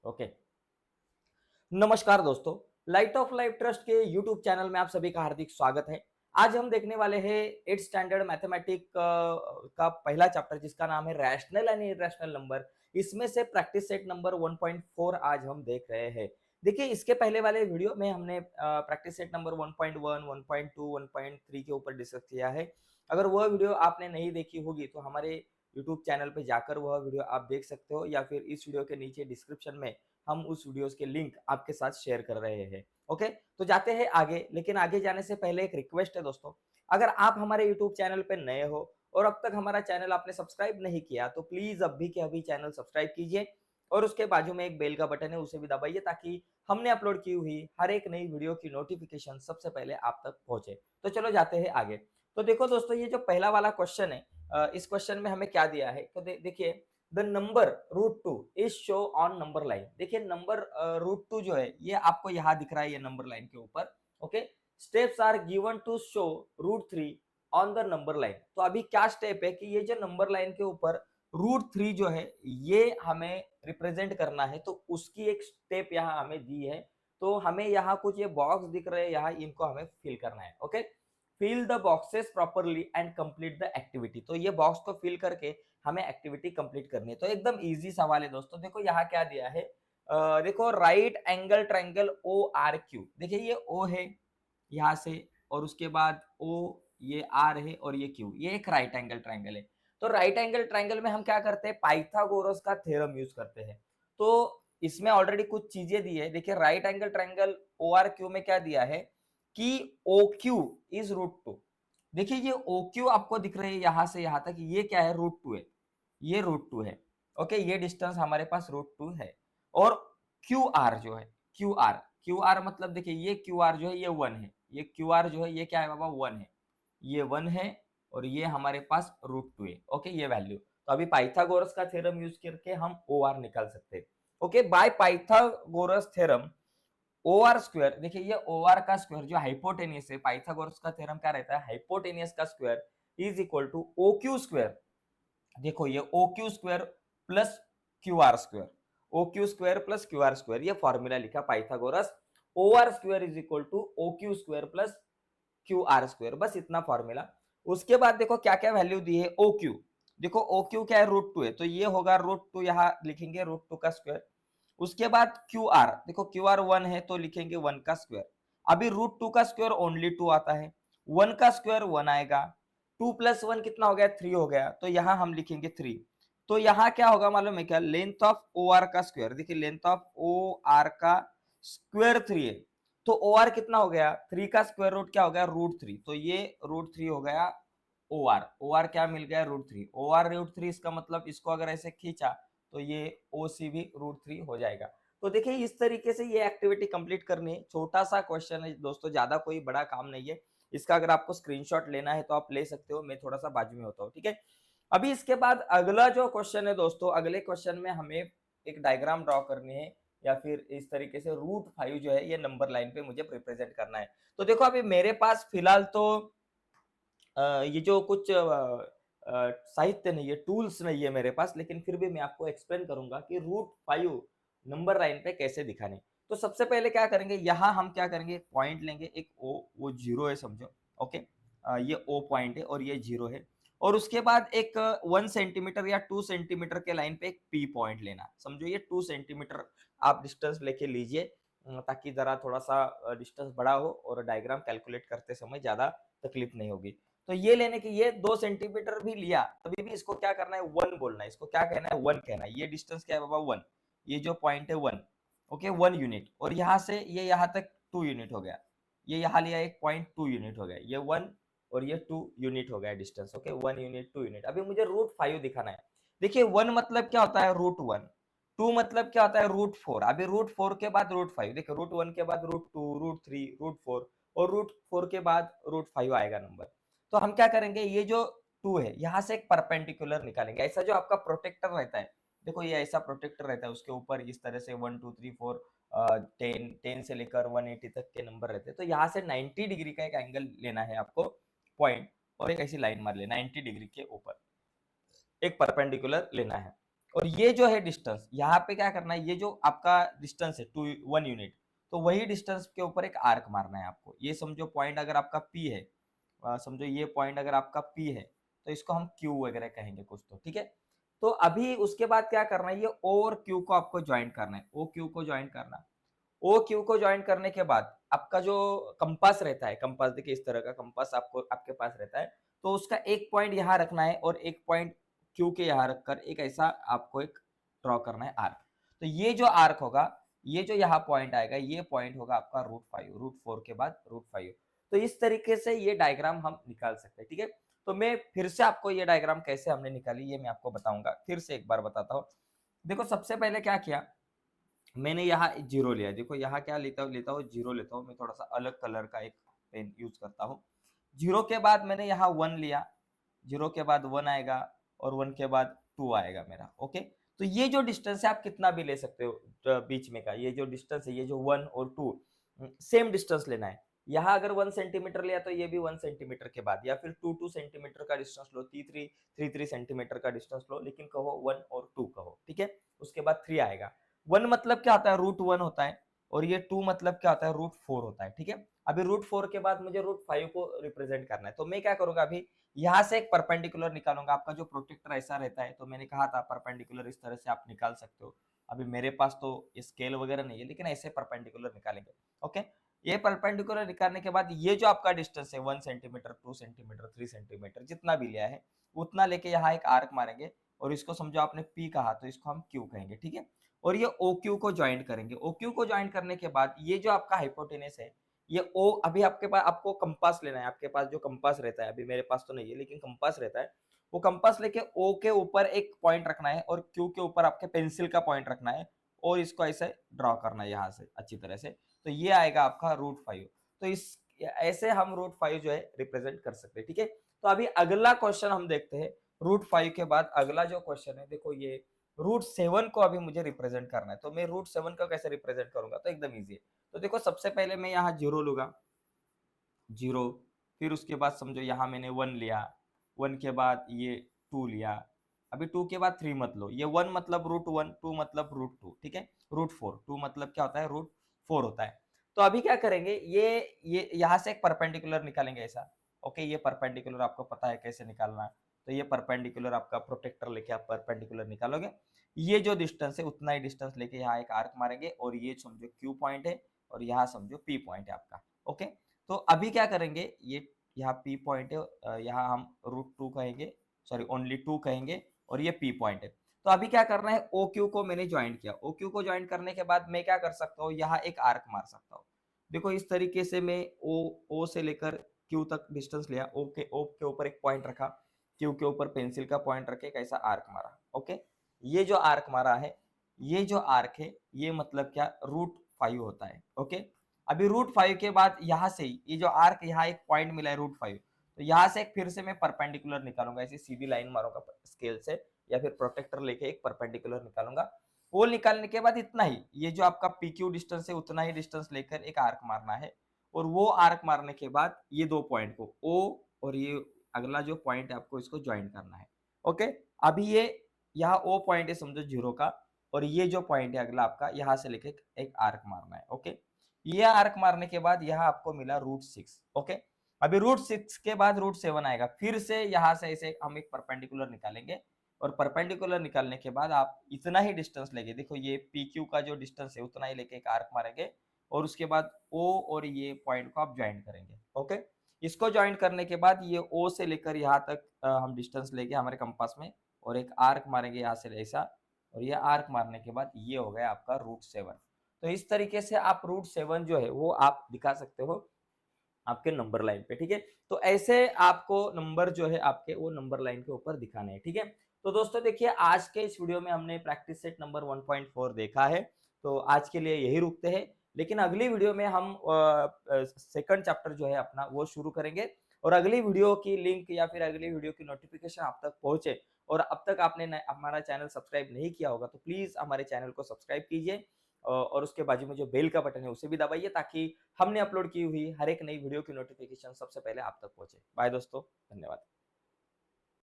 Okay. नमस्कार दोस्तों, light of life trust के यूट्यूब चैनल में आप सभी का हार्दिक स्वागत है। आज हम देखने वाले हैं 8th स्टैंडर्ड मैथमेटिक का पहला चैप्टर जिसका नाम है रैशनल एंड इरैशनल नंबर। इसमें से प्रैक्टिस सेट नंबर 1.4 आज हम देख रहे हैं। देखिए, इसके पहले वाले वीडियो में हमने प्रैक्टिस सेट नंबर 1.1, 1.2, 1.3 के ऊपर डिस्कस किया है। अगर वह वीडियो आपने नहीं देखी होगी तो हमारे यूट्यूब चैनल पे जाकर वह वीडियो आप देख सकते हो, या फिर इस वीडियो के नीचे डिस्क्रिप्शन में हम उस वीडियोस के लिंक आपके साथ शेयर कर रहे हैं। ओके, तो जाते हैं आगे। लेकिन आगे जाने से पहले एक रिक्वेस्ट है दोस्तों, अगर आप हमारे यूट्यूब चैनल पे नए हो और अब तक हमारा चैनल आपने सब्सक्राइब नहीं किया तो प्लीज अभी के अभी चैनल सब्सक्राइब कीजिए और उसके बाजू में एक बेल का बटन है उसे भी दबाइए ताकि हमने अपलोड की हुई हर एक नई वीडियो की नोटिफिकेशन सबसे पहले आप तक पहुंचे। तो चलो जाते हैं आगे। तो देखो दोस्तों, ये जो पहला वाला क्वेश्चन है, इस क्वेश्चन में हमें क्या दिया है तो देखिए, the number √2 is show on number line. देखिए, नंबर √2 जो है ये आपको यहाँ दिख रहा है, ये नंबर लाइन के ऊपर। Okay, steps are given to show √3 on the number line. तो अभी क्या स्टेप है कि ये जो नंबर लाइन के ऊपर √3 जो है ये हमें रिप्रेजेंट करना है, तो उसकी एक स्टेप यहाँ हमें दी है। तो हमें यहाँ कुछ ये बॉक्स दिख रहे हैं, यहाँ इनको हमें फिल करना है। Okay, fill the boxes properly and complete the activity. तो ये बॉक्स को फिल करके हमें एक्टिविटी कंप्लीट करनी है। तो एकदम इजी सवाल है दोस्तों। देखो यहाँ क्या दिया है, देखो right angle triangle O R Q. देखिए, ये ओ है यहाँ से, और उसके बाद ओ, ये आर है और ये क्यू, ये एक राइट एंगल ट्रायंगल है। तो राइट एंगल ट्रायंगल में हम क्या करते हैं, पाइथागोरस का थ्योरम यूज करते हैं। तो इसमें ऑलरेडी कुछ चीजें दी है। देखिए, right angle triangle O R Q में क्या दिया है कि ओ क्यू इज √2। देखिए, ये ओ क्यू आपको दिख रहे हैं यहां से यहां तक, ये क्या है, √2 है। ये √2 है। ओके, ये डिस्टेंस हमारे पास √2 है। और क्यू आर जो है, क्यू आर मतलब देखिए, ये क्यू आर जो है ये 1 है। ये क्यू आर जो है ये क्या है बाबा, 1 है। ये 1 है और ये हमारे पास √2 है। ओके, ये वैल्यू। तो अभी पाइथागोरस का थ्योरम यूज करके हम ओ आर निकाल सकते हैं। Okay, by Pythagoras theorem O R square, देखिए ये ओ आर का स्क्वायर जो हाइपोटेनियस है, पाइथागोरस का थ्योरम क्या रहता है, हाइपोटेनियस का square is equal to O Q square. देखो, ये O Q square plus Q R square, O Q square plus Q R square, ये फॉर्मूला लिखा Pythagoras. O R square is equal to O Q square plus Q R square, बस इतना formula. उसके बाद देखो क्या क्या वैल्यू दी है ओ क्यू। देखो ओ क्यू क्या है, √2 है, तो ये होगा √2, यहाँ लिखेंगे √2 का स्क्वायर। उसके बाद क्यू आर, देखो क्यू आर 1 है तो लिखेंगे 1 का स्क्वायर। अभी √2 का स्क्वायर ओनली 2 आता है, 1 का स्क्वायर 1 आएगा, 2 प्लस 1 कितना हो गया, 3 हो गया, तो यहां हम लिखेंगे 3। तो यहाँ क्या होगा मालूम है क्या, लेंथ ऑफ ओ आर का स्क्वायर, देखिए लेंथ ऑफ ओ आर का स्क्वायर 3 है। तो ओ आर कितना हो गया, 3 का स्क्वायर रूट क्या हो गया, √3। तो ये √3 हो गया ओ आर। ओ आर क्या मिल गया, √3। ओ आर √3, इसका मतलब इसको अगर ऐसे खींचा तो ये ओ सी भी √3 हो जाएगा। तो देखिए, इस तरीके से ये एक्टिविटी कंप्लीट करनी है। छोटा सा क्वेश्चन है दोस्तों, ज्यादा कोई बड़ा काम नहीं है। इसका अगर आपको स्क्रीनशॉट लेना है तो आप ले सकते हो, मैं थोड़ा सा बाजू में होता हूँ, ठीक है। अभी इसके बाद अगला जो क्वेश्चन है दोस्तों, अगले क्वेश्चन में हमें एक डायग्राम ड्रॉ करनी है, या फिर इस तरीके से √5 जो है ये नंबर लाइन पे मुझे रिप्रेजेंट करना है। तो देखो, अभी मेरे पास फिलहाल तो ये जो कुछ साहित्य नहीं है, टूल्स नहीं है मेरे पास, लेकिन फिर भी मैं आपको एक्सप्लेन करूंगा कि √5 नंबर लाइन पे कैसे दिखाने। तो सबसे पहले क्या करेंगे, यहाँ हम क्या करेंगे, पॉइंट लेंगे एक ओ, वो 0 है समझो। ओके, ये ओ पॉइंट है और ये 0 है। और उसके बाद एक 1 सेंटीमीटर या 2 सेंटीमीटर के लाइन पे एक पी पॉइंट लेना, समझो ये 2 सेंटीमीटर आप डिस्टेंस लेके लीजिए, ताकि जरा थोड़ा सा डिस्टेंस बड़ा हो और डायग्राम कैलकुलेट करते समय ज्यादा तकलीफ नहीं होगी। तो ये लेने की, ये 2 सेंटीमीटर भी लिया तभी भी इसको क्या करना है, 1 बोलना है, इसको क्या कहना है, 1 कहना है। ये डिस्टेंस क्या है बाबा, 1। ये जो पॉइंट है 1। Okay, 1 unit. और यहाँ से ये यहाँ तक 2 यूनिट हो गया। ये यहाँ लिया एक पॉइंट, 2 यूनिट हो गया। ये 1 और ये 2 यूनिट हो गया डिस्टेंस। Okay, 1 unit 2 unit. अभी मुझे √5 दिखाना है। देखिए, 1 मतलब क्या होता है, √1। 2 मतलब क्या होता है, √4। अभी √4 के बाद √5, देखिए √1 के बाद √2, √3, √4, और √4 के बाद √5 आएगा नंबर। तो हम क्या करेंगे, ये जो 2 है यहाँ से एक परपेंडिकुलर निकालेंगे। ऐसा जो आपका प्रोटेक्टर रहता है, देखो ये ऐसा प्रोटेक्टर रहता है, उसके ऊपर इस तरह से 1 2 3 4 10 से लेकर 180 तक के नंबर रहते हैं। तो यहाँ से 90 डिग्री का एक एंगल लेना है आपको, पॉइंट, और एक ऐसी लाइन मार लेना 90 डिग्री के ऊपर, एक परपेंडिकुलर लेना है। और ये जो है डिस्टेंस, यहाँ पे क्या करना है, ये जो आपका डिस्टेंस है 1 यूनिट, तो वही डिस्टेंस के ऊपर एक आर्क मारना है आपको। ये समझो पॉइंट अगर आपका P है, समझो ये पॉइंट अगर आपका P है, तो इसको हम Q वगैरह कहेंगे कुछ तो, ठीक है। तो अभी उसके बाद क्या करना है, ये O और Q को आपको ज्वाइन करना है, O Q को ज्वाइन करना। ओ क्यू को ज्वाइन करने के बाद आपका जो कंपास रहता है, कंपास देखिए इस तरह का कंपास आपको आपके पास रहता है, तो उसका एक पॉइंट यहाँ रखना है और एक पॉइंट क्यू के यहाँ रखकर एक ऐसा आपको एक ड्रॉ करना है आर्क। तो ये जो आर्क होगा, ये जो यहाँ पॉइंट आएगा, ये पॉइंट होगा आपका √5, √4 के बाद √5। तो इस तरीके से ये डायग्राम हम निकाल सकते हैं, ठीक है। तो मैं फिर से आपको ये डायग्राम कैसे हमने निकाली ये मैं आपको बताऊंगा, फिर से एक बार बताता हूँ। देखो सबसे पहले क्या किया, मैंने यहाँ जीरो लिया, देखो यहाँ क्या लेता हूँ जीरो लेता हूँ मैं, थोड़ा सा अलग कलर का एक पेन यूज करता हूँ। जीरो के बाद मैंने यहाँ 1 लिया, जीरो के बाद 1 आएगा और 1 के बाद 2 आएगा मेरा, ओके। तो ये जो डिस्टेंस है आप कितना भी ले सकते हो बीच में का, ये जो डिस्टेंस है, ये जो 1 और 2 सेम डिस्टेंस लेना है। यहाँ अगर 1 सेंटीमीटर लिया तो ये भी 1 सेंटीमीटर के बाद, या फिर 2 सेंटीमीटर का डिस्टेंस लो, 3 सेंटीमीटर का डिस्टेंस लो, लेकिन कहो 1 और 2 कहो, ठीक है। उसके बाद 3 आएगा। 1 मतलब क्या होता है, √1 होता है, और ये 2 मतलब क्या होता है, √4 होता है, ठीक है। अभी √4 के बाद मुझे √5 को रिप्रेजेंट करना है, तो मैं क्या करूंगा, अभी यहाँ से एक परपेंडिकुलर निकालूंगा। आपका जो प्रोटेक्टर ऐसा रहता है, तो मैंने कहा था परपेंडिकुलर इस तरह से आप निकाल सकते हो। अभी मेरे पास तो स्केल वगैरह नहीं है, लेकिन ऐसे परपेंडिकुलर निकालेंगे, ओके। ये परपेंडिकुलर निकालने के बाद ये जो आपका डिस्टेंस है 1 सेंटीमीटर, 2 सेंटीमीटर, 3 सेंटीमीटर जितना भी लिया है, उतना लेके यहाँ एक आर्क मारेंगे, और इसको समझो आपने P कहा तो इसको हम Q कहेंगे, ठीक है। और ये OQ को ज्वाइन करेंगे। OQ को ज्वाइन करने के बाद ये जो आपका हाइपोटेनस है, ये O, अभी आपके पास आपको कंपास लेना है, आपके पास जो कंपास रहता है, अभी मेरे पास तो नहीं है लेकिन कंपास रहता है, वो कंपास लेके O के ऊपर एक पॉइंट रखना है और Q के ऊपर आपके पेंसिल का पॉइंट रखना है, और इसको ऐसे ड्रॉ करना है यहाँ से अच्छी तरह से। तो ये आएगा आपका √5। तो इस ऐसे हम √5 जो है रिप्रेजेंट कर सकते हैं, ठीक है। तो अभी अगला क्वेश्चन हम देखते हैं। √5 के बाद अगला जो क्वेश्चन है, देखो ये √7 को अभी मुझे रिप्रेजेंट करना है, तो मैं √7 को कैसे रिप्रेजेंट करूंगा, तो एकदम इजी है। तो देखो सबसे पहले मैं यहाँ जीरो लूंगा, जीरो, फिर उसके बाद समझो यहाँ मैंने 1 लिया, 1 के बाद ये 2 लिया, अभी 2 के बाद 3 मत लो, ये 1 मतलब √1, 2 मतलब √2, ठीक है, √4, 2 मतलब क्या होता है, √4 होता है। तो अभी क्या करेंगे, ये यहाँ से एक परपेंडिकुलर निकालेंगे ऐसा, ओके। ये परपेंडिकुलर आपको पता है कैसे निकालना, तो ये परपेंडिकुलर आपका प्रोटेक्टर लेके आप परपेंडिकुलर निकालोगे, ये जो डिस्टेंस है उतना ही डिस्टेंस लेके यहाँ एक आर्क मारेंगे, और ये समझो Q पॉइंट है और यहाँ समझो P पॉइंट है आपका, ओके। तो अभी क्या करेंगे, ये यहाँ P पॉइंट है, यहाँ हम √2 कहेंगे, सॉरी ओनली 2 कहेंगे, और ये P पॉइंट है। तो अभी क्या करना है, OQ को मैंने ज्वाइन किया, OQ को ज्वाइन करने के बाद मैं क्या कर सकता हूँ, यहाँ एक आर्क मार सकता हूँ। देखो इस तरीके से मैं O से लेकर Q तक डिस्टेंस लिया, O के ऊपर एक पॉइंट रखा, Q के ऊपर पेंसिल का पॉइंट रखे, कैसा आर्क मारा, ओके। ये जो आर्क मारा है, ये जो आर्क है, ये मतलब क्या, √5 होता है, ओके। अभी √5 के बाद यहाँ से ये जो आर्क, यहाँ एक पॉइंट मिला है √5, तो यहाँ से एक फिर से मैं परपेंडिकुलर निकालूंगा, ऐसी सीधी लाइन मारूंगा स्केल से, या फिर प्रोटेक्टर लेके एक परपेंडिकुलर निकालूंगा। वो निकालने के बाद इतना ही, ये जो आपका PQ डिस्टेंस है उतना ही डिस्टेंस लेकर एक आर्क मारना है, और वो आर्क मारने के बाद ये दो पॉइंट को O और ये अगला जो पॉइंट है आपको इसको ज्वाइन करना है, ओके। अभी ये यहाँ O पॉइंट है समझो जीरो का, और ये जो पॉइंट है अगला आपका, यहाँ से लेके एक आर्क मारना है, ओके। ये आर्क मारने के बाद यहाँ आपको मिला √6, ओके। अभी √6 के बाद √7 आएगा, फिर से यहाँ से ऐसे हम एक परपेंडिकुलर निकालेंगे, और परपेंडिकुलर निकालने के बाद आप इतना ही डिस्टेंस लेंगे, देखो ये PQ का जो डिस्टेंस है उतना ही लेके एक आर्क मारेंगे, और उसके बाद O और ये पॉइंट को आप ज्वाइन करेंगे, ओके। इसको ज्वाइन करने के बाद ये O से लेकर यहाँ तक हम डिस्टेंस लेके हमारे कंपास में, और एक आर्क मारेंगे यहाँ से ऐसा, और ये आर्क मारने के बाद ये हो गया आपका √7। तो इस तरीके से आप √7 जो है वो आप दिखा सकते हो आपके नंबर लाइन पे, ठीक है। तो ऐसे आपको नंबर जो है आपके वो नंबर लाइन के ऊपर दिखाने हैं, ठीक है। तो दोस्तों देखिए आज के इस वीडियो में हमने प्रैक्टिस सेट नंबर 1.4 देखा है, तो आज के लिए यही रुकते हैं, लेकिन अगली वीडियो में हम सेकंड चैप्टर जो है अपना वो शुरू करेंगे, और अगली वीडियो की लिंक या फिर अगली वीडियो की नोटिफिकेशन आप तक पहुंचे, और अब तक आपने हमारा चैनल सब्सक्राइब नहीं किया होगा तो प्लीज हमारे चैनल को सब्सक्राइब कीजिए, और उसके बाजू में जो बेल का बटन है उसे भी दबाइए, ताकि हमने अपलोड की हुई हर एक नई वीडियो की नोटिफिकेशन सबसे पहले आप तक पहुंचे। बाय दोस्तों, धन्यवाद।